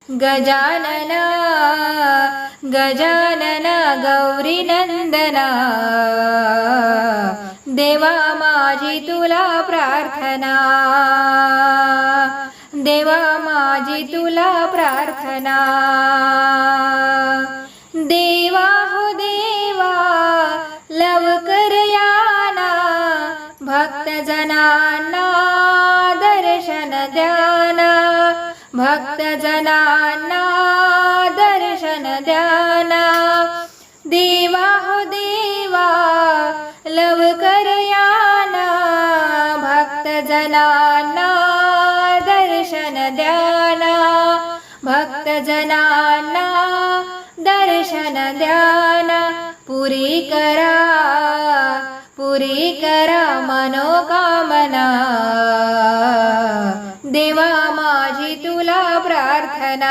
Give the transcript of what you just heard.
गजानना गजानना गौरीनंदना देवा माझी तुला प्रार्थना देवा माझी तुला प्रार्थना देवा हो देवा लवकर याना भक्तजनांना दर्शन द्याना भक्तजनांना दर्शन द्याना देवा हो देवा लवकर याना भक्तजनांना दर्शन द्याना भक्तजनांना दर्शन द्याना पुरी करा मनोकामना